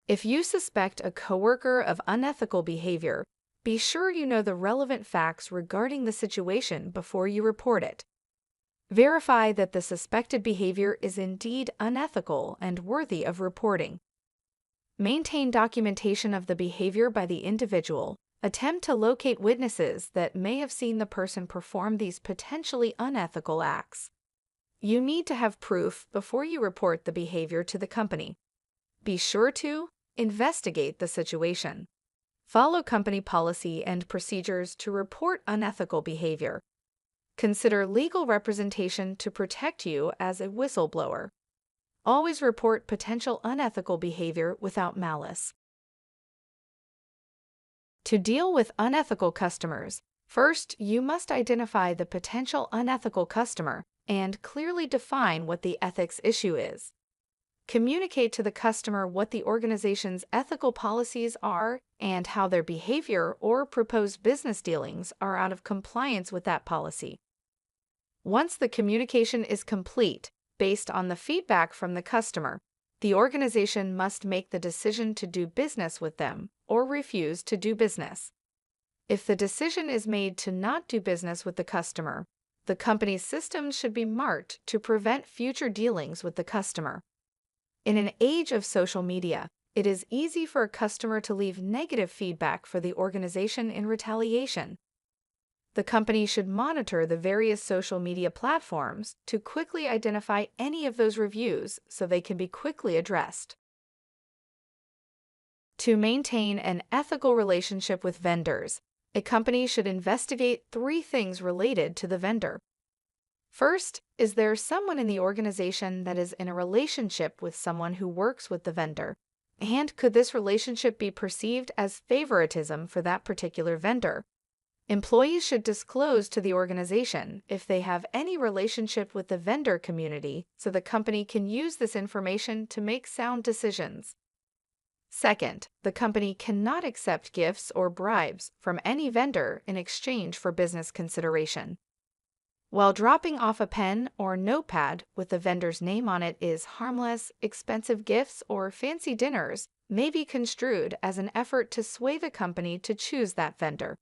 If you suspect a coworker of unethical behavior, be sure you know the relevant facts regarding the situation before you report it. Verify that the suspected behavior is indeed unethical and worthy of reporting. Maintain documentation of the behavior by the individual. Attempt to locate witnesses that may have seen the person perform these potentially unethical acts. You need to have proof before you report the behavior to the company. Be sure to investigate the situation. Follow company policy and procedures to report unethical behavior. Consider legal representation to protect you as a whistleblower. Always report potential unethical behavior without malice. To deal with unethical customers, first you must identify the potential unethical customer and clearly define what the ethics issue is. Communicate to the customer what the organization's ethical policies are and how their behavior or proposed business dealings are out of compliance with that policy. Once the communication is complete, based on the feedback from the customer, the organization must make the decision to do business with them or refuse to do business. If the decision is made to not do business with the customer, the company's systems should be marked to prevent future dealings with the customer. In an age of social media, it is easy for a customer to leave negative feedback for the organization in retaliation. The company should monitor the various social media platforms to quickly identify any of those reviews so they can be quickly addressed. To maintain an ethical relationship with vendors, a company should investigate 3 things related to the vendor. First, is there someone in the organization that is in a relationship with someone who works with the vendor? And could this relationship be perceived as favoritism for that particular vendor? Employees should disclose to the organization if they have any relationship with the vendor community so the company can use this information to make sound decisions. Second, the company cannot accept gifts or bribes from any vendor in exchange for business consideration. While dropping off a pen or notepad with the vendor's name on it is harmless, expensive gifts or fancy dinners may be construed as an effort to sway the company to choose that vendor.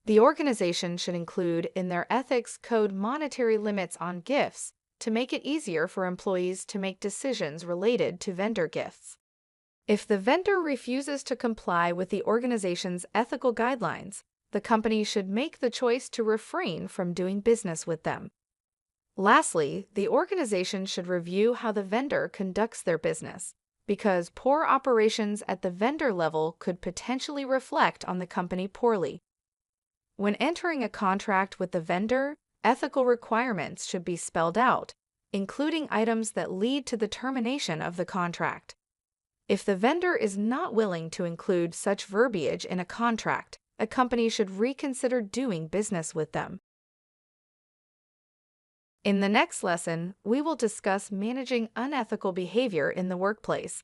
The organization should include in their ethics code monetary limits on gifts to make it easier for employees to make decisions related to vendor gifts. If the vendor refuses to comply with the organization's ethical guidelines, the company should make the choice to refrain from doing business with them. Lastly, the organization should review how the vendor conducts their business, because poor operations at the vendor level could potentially reflect on the company poorly. When entering a contract with the vendor, ethical requirements should be spelled out, including items that lead to the termination of the contract. If the vendor is not willing to include such verbiage in a contract, a company should reconsider doing business with them. In the next lesson, we will discuss managing unethical behavior in the workplace.